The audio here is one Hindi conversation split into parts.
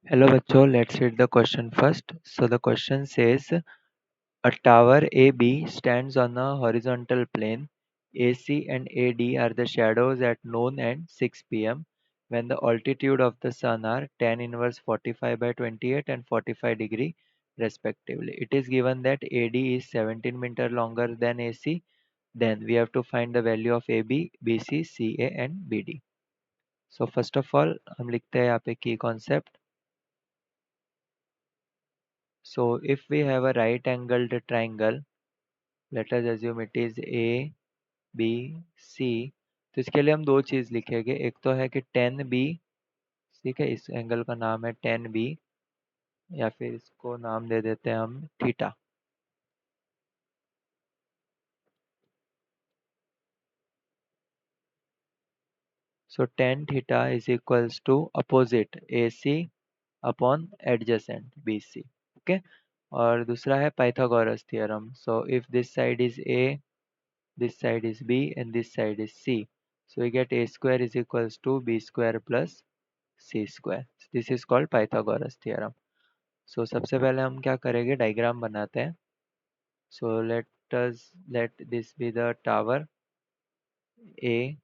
Hello बच्चों, let's read the question first. So the question says a tower AB stands on a horizontal plane. AC and AD are the shadows at noon and 6 p.m. when the altitude of the sun are tan inverse 45 by 28 and 45 degree respectively. It is given that AD is 17 meter longer than AC. Then we have to find the value of AB, BC, CA and BD. So first of all हम लिखते हैं यहाँ पे key concept. So if we have a right angled triangle, let us assume it is A, B, C. तो इसके लिए हम दो चीज़ लिखेंगे. एक तो है कि tan B, ठीक है, इस एंगल का नाम है tan B या फिर इसको नाम दे देते हैं हम theta. So tan theta is equals to opposite AC upon adjacent BC. Okay. और दूसरा है Pythagoras theorem. So if this side is A, this side is B and this side is C. So we get A square is equals to B square plus C square. This is called Pythagoras theorem. So सबसे पहले हम क्या करेंगे, डायग्राम बनाते हैं. So let this be the tower A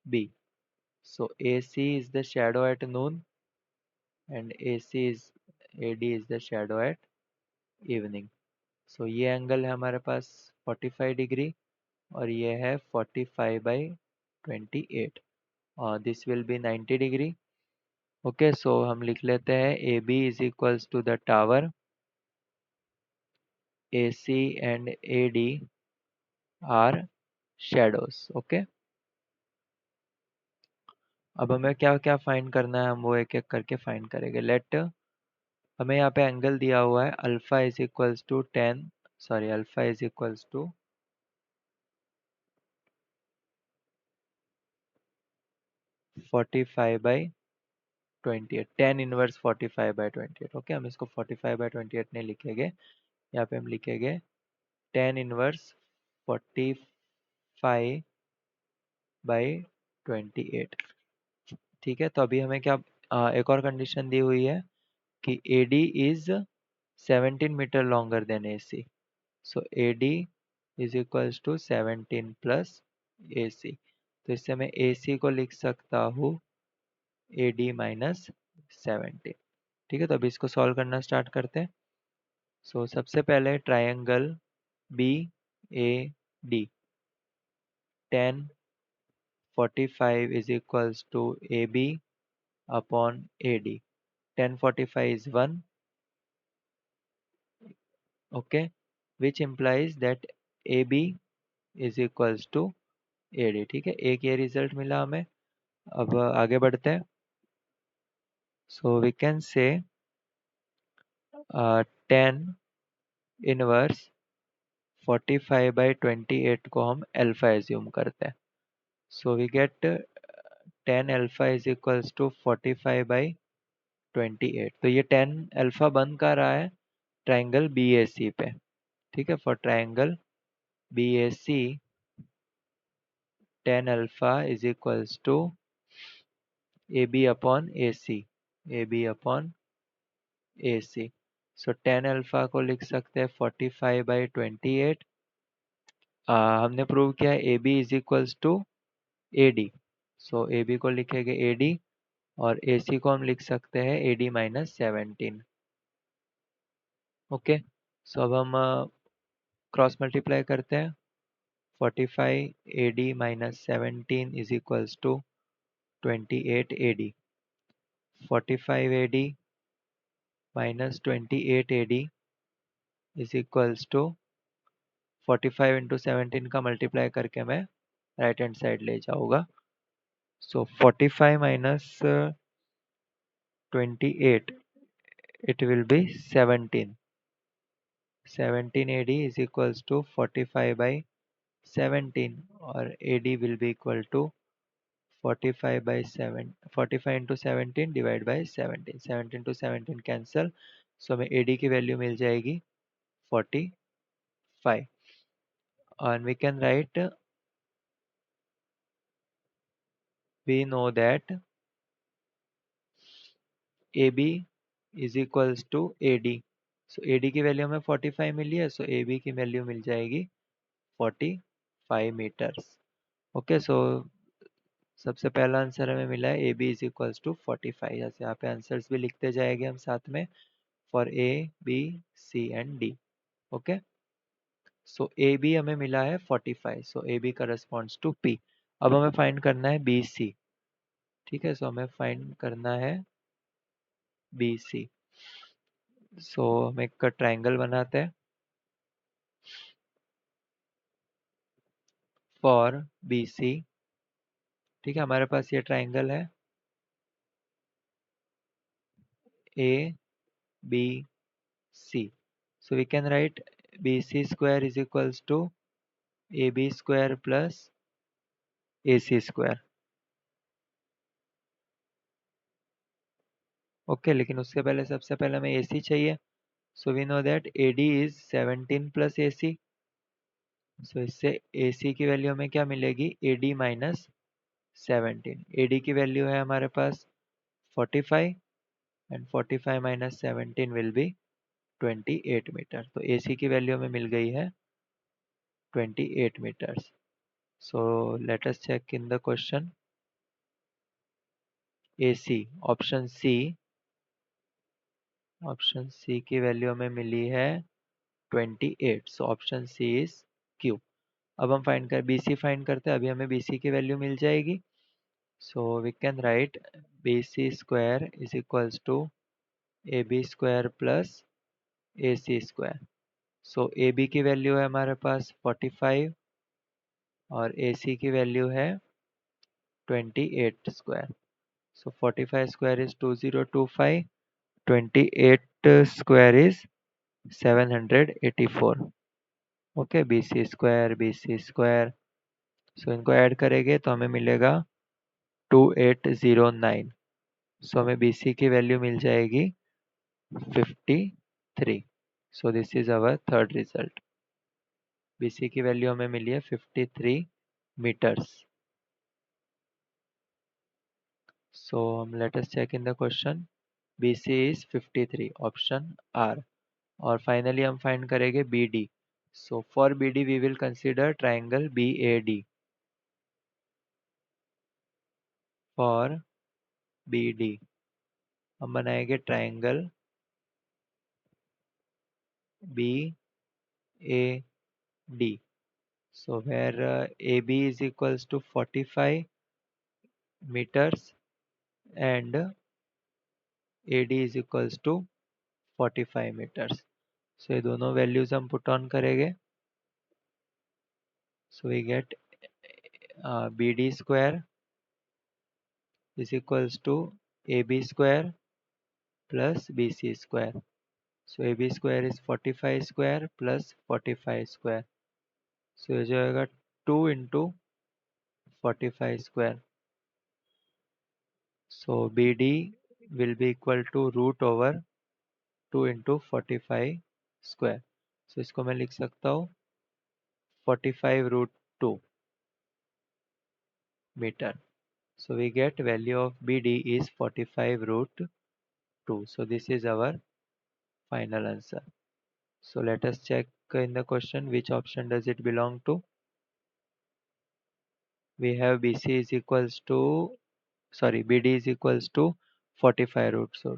B. So AC is the shadow at noon and AD is the shadow at evening. So ये एंगल है हमारे पास 45 डिग्री और ये है 45 by 28. This will be 90 degree. Okay, so हम लिख लेते हैं AB is equals to the tower AC and AD are shadows. Okay, अब हमें क्या क्या फाइंड करना है, हम वो एक एक करके फाइंड करेंगे. लेट हमें यहाँ पे एंगल दिया हुआ है alpha is equals to 10, sorry alpha is equals to 45 by 28, 10 inverse 45 by 28. Okay, हम इसको 45 बाई 28 नहीं लिखेंगे, यहाँ पे हम लिखेंगे 10 इनवर्स 45 बाई 28. ठीक है, तो अभी हमें क्या एक और कंडीशन दी हुई है कि AD is 17 metre longer than AC. So AD is equals to 17 plus AC. तो इससे मैं AC को लिख सकता हूँ AD माइनस 17. ठीक है, तो अभी इसको सॉल्व करना स्टार्ट करते हैं. सो सबसे पहले triangle BAD, tan 45 is equals to AB upon AD. tan 45 is 1. Okay, which implies that AB is equals to AD. ठीक है, एक ये रिजल्ट मिला हमें. अब आगे बढ़ते हैं. So we can say 10 inverse 45 by 28 को हम अल्फा एज्यूम करते हैं. So we get 10 alpha is equals to 45 by 28. तो ये 10 अल्फा बन का रहा है ट्राइंगल BAC पे. ठीक है, for triangle BAC 10 alpha is equals to AB upon AC, AB upon AC. So 10 alpha को लिख सकते हैं 45 बाई 28. हमने प्रूव किया AB is equals to AD. So AB को लिखेंगे AD और AC को हम लिख सकते हैं AD माइनस 17. ओके, सो अब हम क्रॉस मल्टीप्लाई करते हैं. 45 AD minus 17 is equals to 28 AD. 45 AD minus 28 AD is equals to 45 into 17 का मल्टीप्लाई करके मैं राइट हैंड साइड ले जाऊँगा. सो 45 minus 28 it will be 17. 17 AD is equals to 45 by 17 और AD will be equal to 45 by 7, 45 into 17 divide by 17. 17 to 17 cancel, so हमें AD की वैल्यू मिल जाएगी 45. and we can write, we know that A B is equals to A D. So A D की वैल्यू हमें 45 मिली है, सो ए बी की वैल्यू मिल जाएगी 45 मीटर्स। ओके, सो सबसे पहला आंसर हमें मिला है A B is equals to 45। जैसे यहाँ पे आंसर्स भी लिखते जाएंगे हम साथ में, for A B C and D. Okay, so A B हमें मिला है 45, so A B corresponds to P. अब हमें फाइंड करना है बी सी। ठीक है, सो हमें फाइंड करना है बी सी। सो हम एक ट्राइंगल बनाते हैं फॉर बी सी। ठीक है, हमारे पास ये ट्राइंगल है A B C. So we can write BC square is equals to AB square plus AC square. Okay, लेकिन उससे पहले सबसे पहले हमें AC चाहिए। So we know that AD is 17 plus AC। So इससे AC की वैल्यू हमें क्या मिलेगी, AD माइनस 17। AD की वैल्यू है हमारे पास 45 and 45 minus 17 will be 28 metre. तो AC की वैल्यू हमें मिल गई है 28 metres. So let us check in the question. AC option C की वैल्यू हमें मिली है 28। So option C is Q. अब हम फाइंड कर BC फाइंड करते हैं, अभी हमें BC की वैल्यू मिल जाएगी। So we can write BC square is equals to AB square plus AC square. So AB की वैल्यू है हमारे पास 45 और AC की वैल्यू है 28 square. So 45 square is 2025, 28 square is 784। Okay, B C square. So इनको ऐड करेंगे तो हमें मिलेगा 2809। सो हमें बी सी की वैल्यू मिल जाएगी 53। So this is our third result. B C की वैल्यू हमें मिली है 53 metres. So let us check in the question. B C is 53, option R. और फाइनली हम फाइंड करेंगे B D. So for B D we will consider triangle B A D. For B D हम बनाएंगे triangle B A D. So where AB is equals to 45 meters and AD is equals to 45 meters. So ये दोनों values हम put on करेंगे. So we get BD square is equals to AB square plus BC square. So AB square is 45 square plus 45 square. So ये जाएगा 2 into 45 square. So BD will be equal to root over 2 into 45 square. So इसको मैं लिख सकता हूँ 45 root 2 metre. So we get value of B D is 45 root 2। So this is our final answer. So let us check in the question which option does it belong to. We have B C is equals to B D is equals to 45 root 2।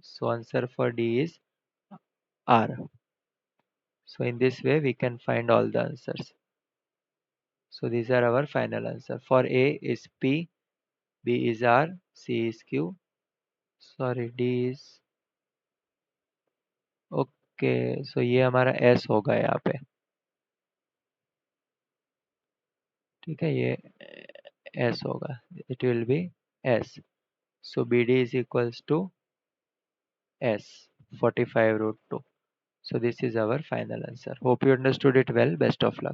So answer for D is R. So in this way we can find all the answers. So these are our final answer. For A is P, B is R, C is Q, D is okay. So ये हमारा S होगा यहाँ पे। ठीक है, ये S होगा, it will be S। So B D is equals to S 45 root 2। So this is our final answer. Hope you understood it well. Best of luck.